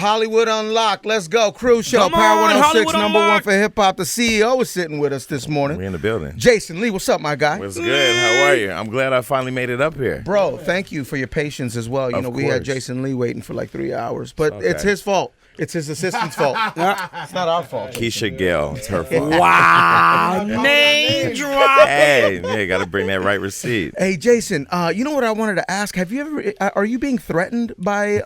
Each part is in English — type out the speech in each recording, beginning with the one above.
Hollywood Unlocked. Let's go. Cruise Show. Come Power on, 106, Hollywood number one Unlocked. for hip hop. The CEO is sitting with us this morning. We in the building. Jason Lee, what's up, my guy? What's good? How are you? I'm glad I finally made it up here. Bro, thank you for your patience as well. You know, we had Jason Lee waiting for like 3 hours, but it's his fault. It's his assistant's fault. It's not our fault. Keisha Gale. It's her fault. Wow. Name drop. Hey, yeah, got to bring that right receipt. Hey, Jason, you know what I wanted to ask? Have you ever, are you being threatened by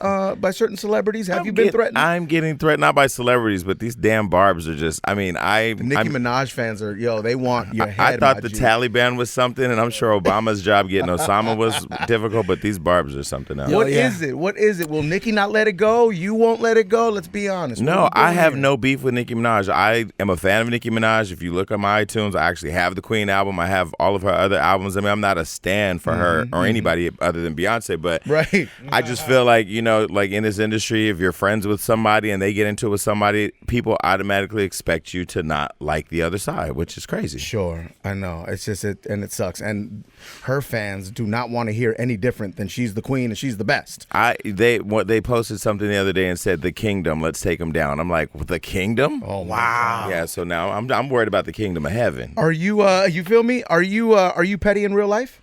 certain celebrities? Have you been threatened? I'm getting threatened, not by celebrities, but these damn Barbz are just, Nicki Minaj fans are, they want your head. I thought the Taliban was something, and I'm sure Obama's job getting Osama was difficult, but these Barbz are something else. What is it? What is it? Will Nicki not let it go? You won't let it go? Let's be honest. No, I have no beef with Nicki Minaj. I am a fan of Nicki Minaj. If you look at my iTunes, I actually have the Queen album. I have all of her other albums. I mean, I'm not a stan for her or anybody other than Beyonce, but I just feel like, like in this industry, if you're friends with somebody and they get into it with somebody, people automatically expect you to not like the other side, which is crazy. Sure, I know. It's just and it sucks. And her fans do not want to hear any different than she's the queen and she's the best. They posted something the other day and said, "The kingdom, let's take them down." I'm like, the kingdom? Oh wow. Yeah, so now I'm worried about the kingdom of heaven. Are you you feel me? Are you petty in real life?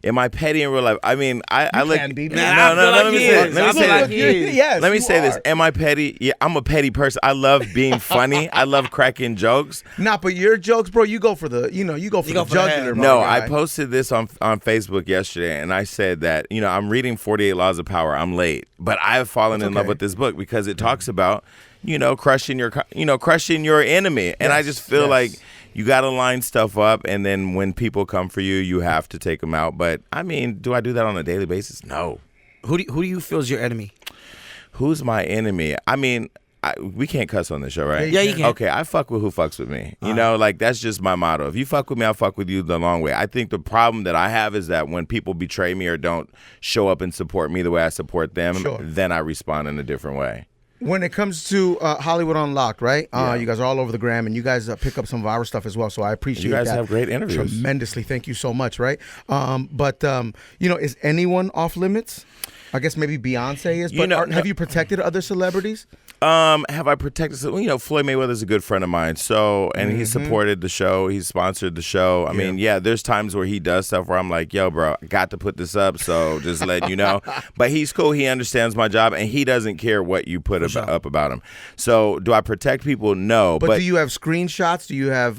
Am I petty in real life? I mean, I look. Can be. No. Let me say this. Yes, let me say this. Am I petty? Yeah, I'm a petty person. I love being funny. I love cracking jokes. Nah, but your jokes, bro, you go for the jugular. No, I posted this on Facebook yesterday, and I said that I'm reading 48 Laws of Power. I'm late, but I have fallen in love with this book because it talks about crushing your enemy, and I just feel like you got to line stuff up, and then when people come for you, you have to take them out. But I mean, do I do that on a daily basis? No. Who do you feel is your enemy? Who's my enemy? I mean, we can't cuss on this show, right? Yeah, you can. Okay, I fuck with who fucks with me. Like that's just my motto. If you fuck with me, I'll fuck with you the long way. I think the problem that I have is that when people betray me or don't show up and support me the way I support them, then I respond in a different way. When it comes to Hollywood Unlocked, right? You guys are all over the gram, and you guys pick up some of our stuff as well, so I appreciate that. You guys have great interviews. Tremendously. Thank you so much, right? But is anyone off limits? I guess maybe Beyonce is, but have you protected other celebrities? Have I protected? Floyd Mayweather's a good friend of mine. And he supported the show. He sponsored the show. I mean, there's times where he does stuff where I'm like, yo, bro, I got to put this up. So just letting you know. But he's cool. He understands my job, and he doesn't care what you put up about him. So do I protect people? No. But do you have screenshots? Do you have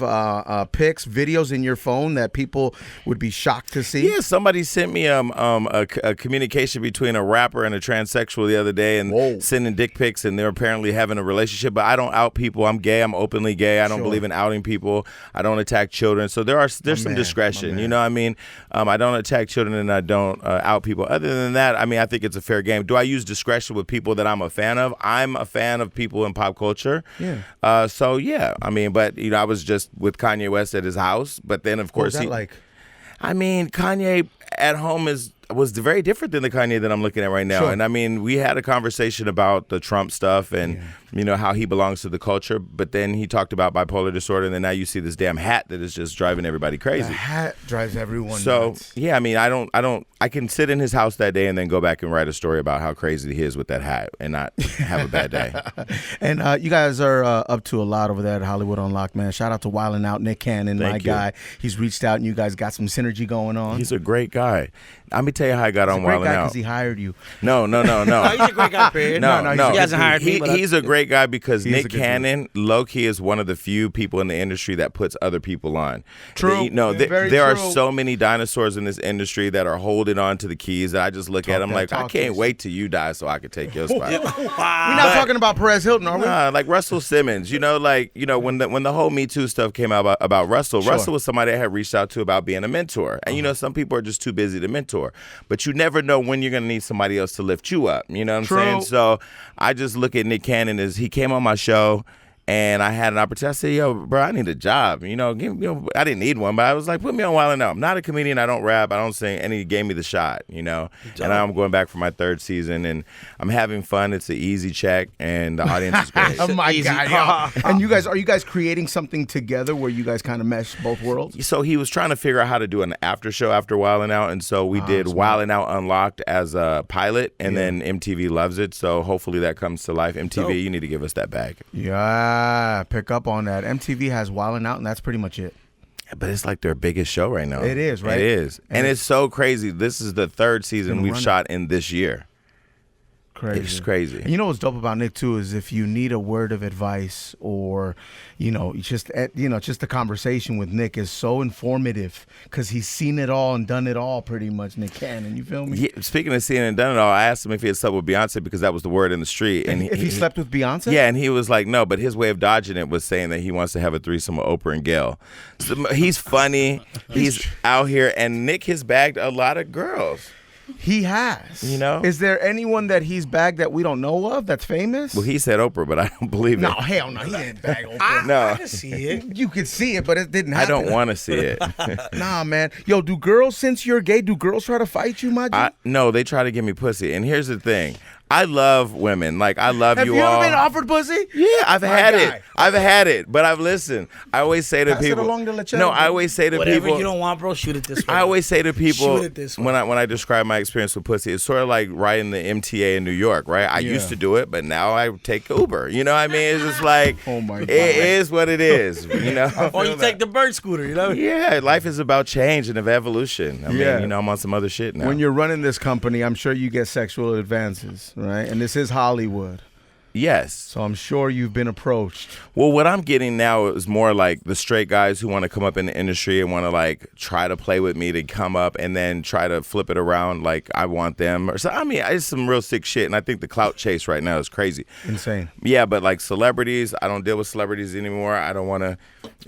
pics, videos in your phone that people would be shocked to see? Yeah, somebody sent me a communication between a rapper and a transsexual the other day, and sending dick pics, and they're apparently having a relationship. But I don't out people. I'm gay. I'm openly gay. I don't believe in outing people. I don't attack children. So there's some discretion. You know what I mean? I don't attack children, and I don't out people. Other than that, I mean, I think it's a fair game. Do I use discretion with people that I'm a fan of? I'm a fan of people in pop culture. Yeah. So yeah, I mean, but I was just with Kanye West at his house, but then of course I mean, Kanye at home was very different than the Kanye that I'm looking at right now. And I mean, we had a conversation about the Trump stuff and how he belongs to the culture, but then he talked about bipolar disorder, and then now you see this damn hat that is just driving everybody crazy. The hat drives everyone nuts. Yeah, I mean, I can sit in his house that day and then go back and write a story about how crazy he is with that hat and not have a bad day. And you guys are up to a lot over there at Hollywood Unlocked, man. Shout out to Wildin' Out, Nick Cannon, my guy. He's reached out, and you guys got some synergy going on. He's a great guy. Let me tell you how I got on Wildin' Out. He's a great guy because he hired you. No. No, he's a great guy, period. No. He hasn't hired me. He's a great guy because Nick Cannon, low-key, is one of the few people in the industry that puts other people on. True. There are so many dinosaurs in this industry that are holding on to the keys that I just look at them like, I can't wait till you die so I can take your spot. We're not talking about Perez Hilton, are we? Nah, like Russell Simmons. When the whole Me Too stuff came out about Russell, Russell was somebody I had reached out to about being a mentor. And, some people are just too busy to mentor. But you never know when you're going to need somebody else to lift you up. You know what I'm saying? So I just look at Nick Cannon as he came on my show, And I had an opportunity. I said, yo, bro, I need a job. I didn't need one, but I was like, put me on Wild 'N Out. I'm not a comedian. I don't rap. I don't sing. And he gave me the shot, And I'm going back for my 3rd season, and I'm having fun. It's an easy check, and the audience is great. Oh, my God. And are you guys creating something together where you guys kind of mesh both worlds? So he was trying to figure out how to do an after show after Wild 'N Out, and so we did Wild 'N Out Unlocked as a pilot, and then MTV loves it, so hopefully that comes to life. MTV, you need to give us that bag. Yeah, pick up on that. MTV has Wild 'N Out, and that's pretty much it. But it's like their biggest show right now. It is, right? It is. And it's so crazy. This is the 3rd season we've shot in this year. Crazy. It's crazy. And you know what's dope about Nick too is if you need a word of advice or just a conversation with Nick is so informative because he's seen it all and done it all pretty much. Nick Cannon, you feel me? Yeah, speaking of seeing it and done it all, I asked him if he had slept with Beyonce because that was the word in the street. And if he slept with Beyonce? Yeah, and he was like, no, but his way of dodging it was saying that he wants to have a threesome with Oprah and Gail. So he's funny. He's out here, and Nick has bagged a lot of girls. He has. Is there anyone that he's bagged that we don't know of that's famous? Well, he said Oprah, but I don't believe it. No, hell no. He didn't bag Oprah. No. I can see it. You could see it, but it didn't happen. I don't want to see it. Nah, man. Yo, do girls, since you're gay, do girls try to fight you, my G? No, they try to give me pussy. And here's the thing. I love women. Like, I love Have you you all. ever been offered pussy? Yeah, I've had guy. it. I've had it. But I've listened. I always say to Pass it people. along to Lachelle, No, bro. I always say to Whatever people. you don't want, bro, shoot it this way. I always say to people Shoot it this way. when I describe my experience with pussy, it's sort of like riding the MTA in New York, right? I used to do it, but now I take Uber. You know what I mean? It's just like, Oh, my God. it is what it is. Or you take the bird scooter, Yeah, life is about change and of evolution. I mean, I'm on some other shit now. When you're running this company, I'm sure you get sexual advances, right? And this is Hollywood. Yes. So I'm sure you've been approached. Well, what I'm getting now is more like the straight guys who want to come up in the industry and want to like try to play with me to come up and then try to flip it around like I want them. Or so I mean, it's some real sick shit, and I think the clout chase right now is crazy. Insane. Yeah, but like celebrities, I don't deal with celebrities anymore. I don't want to,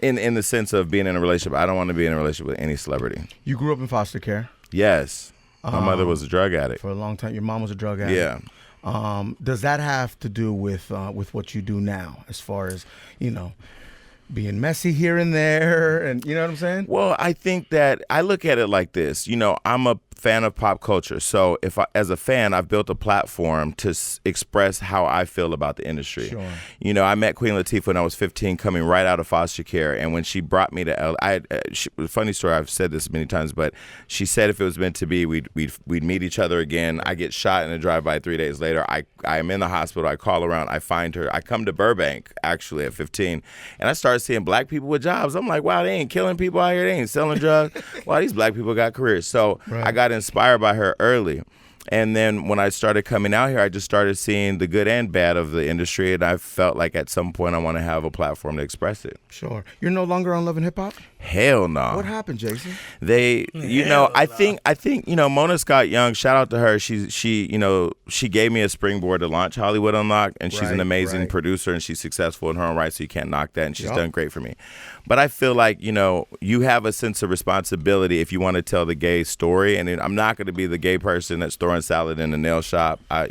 in the sense of being in a relationship, I don't want to be in a relationship with any celebrity. You grew up in foster care Yes. My mother was a drug addict. for a long time. Your mom was a drug addict. Yeah. Does that have to do with what you do now, as far as being messy here and there, and you know what I'm saying? Well, I think that I look at it like this. I'm a fan of pop culture. So as a fan, I've built a platform to express how I feel about the industry. Sure. I met Queen Latifah when I was 15, coming right out of foster care. And when she brought me to funny story, I've said this many times, but she said if it was meant to be, we'd meet each other again. I get shot in a drive-by 3 days later. I am in the hospital. I call around. I find her. I come to Burbank, actually, at 15. And I started seeing black people with jobs. I'm like, wow, they ain't killing people out here. They ain't selling drugs. Wow, these black people got careers. So I got inspired by her early. And then when I started coming out here, I just started seeing the good and bad of the industry, and I felt like at some point I want to have a platform to express it. Sure. You're no longer on Love and Hip Hop? Hell no. What happened, Jason? I think Mona Scott Young, shout out to her. She gave me a springboard to launch Hollywood Unlocked, and she's an amazing producer, and she's successful in her own right, so you can't knock that, and she's done great for me. But I feel like, you have a sense of responsibility if you want to tell the gay story, and I'm not going to be the gay person that's throwing salad in the nail shop. I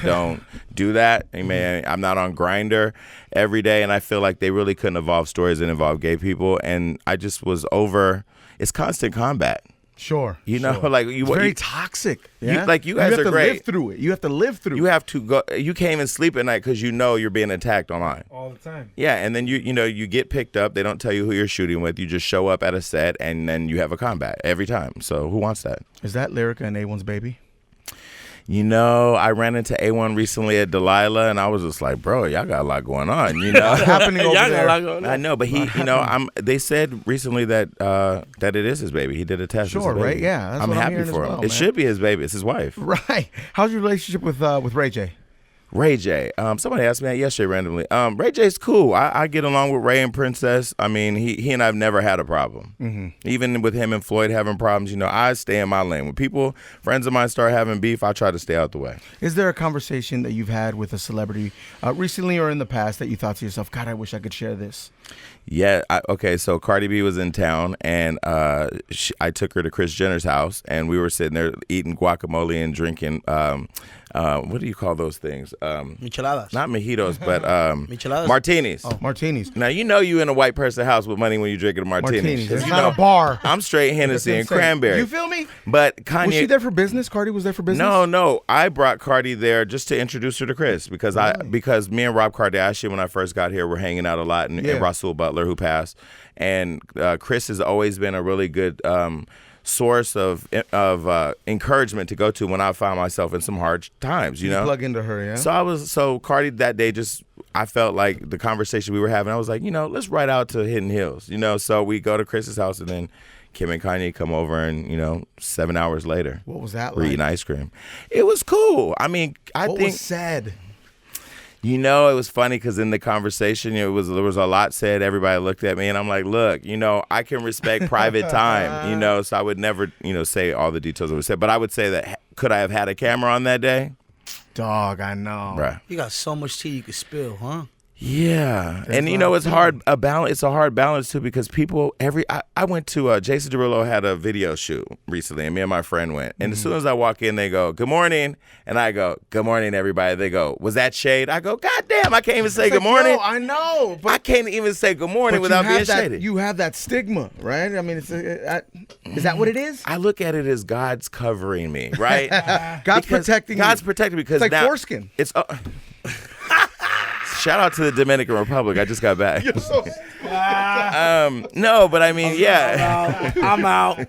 don't do that. I mean, I'm not on Grindr every day, and I feel like they really couldn't evolve stories that involve gay people, and I just was over. It's constant combat. Sure. Like it's very toxic. Yeah. You guys are great. You have to live through it. You have to live through it. You have to go. You can't even sleep at night because you're being attacked online all the time. Yeah, and then you get picked up. They don't tell you who you're shooting with. You just show up at a set, and then you have a combat every time. So who wants that? Is that Lyrica and A1's baby? I ran into A1 recently at Delilah, and I was just like, bro, y'all got a lot going on. What's happening over there? Got a lot going on. I know, but he, they said recently that it is his baby. He did a test. Sure, right? Yeah, that's I'm what happy hearing for as him. well, It man. should be his baby. It's his wife. Right. How's your relationship with Ray J? Ray J. Somebody asked me that yesterday randomly. Ray J's cool. I get along with Ray and Princess. I mean, he and I've never had a problem. Mm-hmm. Even with him and Floyd having problems, I stay in my lane. When friends of mine start having beef, I try to stay out the way. Is there a conversation that you've had with a celebrity recently or in the past that you thought to yourself, God, I wish I could share this? Yeah. So Cardi B was in town, and I took her to Kris Jenner's house, and we were sitting there eating guacamole and drinking what do you call those things? Micheladas. Not mojitos, but Micheladas? martinis. Oh, martinis. Now you in a white person's house with money when you're drinking a martini. Martinis. It's You not know, a bar. I'm straight Hennessy and cranberry. You feel me? But Kanye. Was she there for business? Cardi was there for business? No. I brought Cardi there just to introduce her to Chris because because me and Rob Kardashian when I first got here were hanging out a lot, and Rasul Butler who passed, and Chris has always been a really good source of encouragement to go to when I found myself in some hard times. You know, plug into her, yeah. So Cardi that day I felt like the conversation we were having. I was like, let's ride out to Hidden Hills. So we go to Chris's house and then Kim and Kanye come over and 7 hours later. What was that like? We're eating ice cream. It was cool. I mean, I think was said? it was funny because in the conversation, there was a lot said. Everybody looked at me, and I'm like, look, I can respect private time, so I would never, say all the details I would say. But I would say that, could I have had a camera on that day? Dog, I know. Bruh. You got so much tea you could spill, huh? Yeah, and it's hard a balance. It's a hard balance too because people I went to Jason Derulo had a video shoot recently, and me and my friend went. And as soon as I walk in, they go, "Good morning," and I go, "Good morning, everybody." They go, "Was that shade?" I go, "God damn, I can't even say good morning." I know, but I can't even say good morning without being shaded. You have that stigma, right? I mean, is that what it is? I look at it as God's covering me, right? God's protecting me. God's protecting me because It's like now foreskin. It's. Shout out to the Dominican Republic. I just got back. No, but I mean, yeah. I'm out.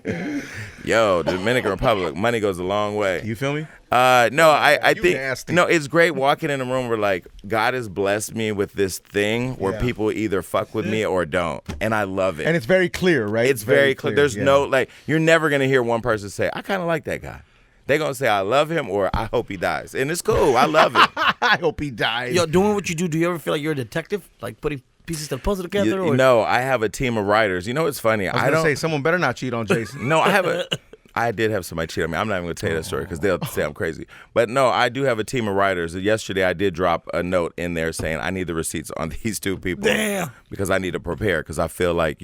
Yo, Dominican Republic, money goes a long way. You feel me? No, I think nasty. no. It's great walking in a room where like God has blessed me with this thing where people either fuck with me or don't, and I love it. And it's very clear, right? It's very clear. There's no like you're never gonna hear one person say I kind of like that guy. They're going to say, I love him or I hope he dies. And it's cool. I love it. I hope he dies. Yo, doing what you do you ever feel like you're a detective? Like putting pieces to the puzzle together? No, I have a team of writers. It's funny. I was going to say, someone better not cheat on Jason. No, I did have somebody cheat on me. I'm not even going to tell you that story because they'll say I'm crazy. But no, I do have a team of writers. Yesterday, I did drop a note in there saying I need the receipts on these two people. Damn. Because I need to prepare because I feel like,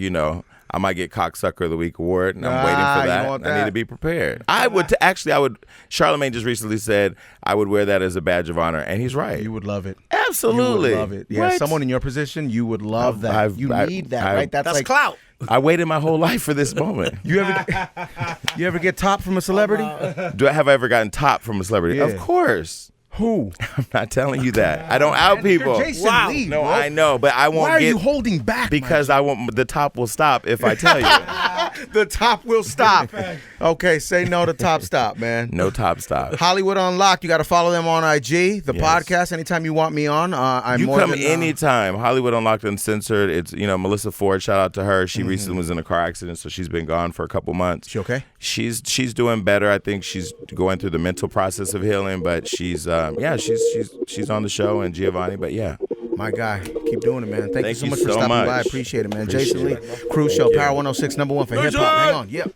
I might get Cocksucker of the Week award, and I'm waiting for that. You want that. I need to be prepared. I would Charlamagne just recently said I would wear that as a badge of honor, and he's right. You would love it. Absolutely. You would love it. Yeah, What? Someone in your position, you would love that. You need that, right? That's like clout. I waited my whole life for this moment. You ever get top from a celebrity? Have I ever gotten top from a celebrity? Yeah. Of course. Who? I'm not telling you that. I don't out people. You're Jason Wow. Lee, No, bro. I know, but I won't Why are get you holding back? because I won't. The top will stop if I tell you. The top will stop. Okay, say no to Top Stop, man. No top stop. Hollywood Unlocked. You got to follow them on IG. The Yes. podcast. Anytime you want me on, I'm You more come than, anytime. Hollywood Unlocked Uncensored. It's Melissa Ford. Shout out to her. She recently was in a car accident, so she's been gone for a couple months. She okay? She's doing better. I think she's going through the mental process of healing, but she's she's on the show and Giovanni. But yeah. My guy, keep doing it, man. Thank you so much for so stopping much. by. I appreciate it, man. Appreciate Jason Lee, it. Cruise Show, Thank you. Power 106, #1 for hip hop. Hang on, yep.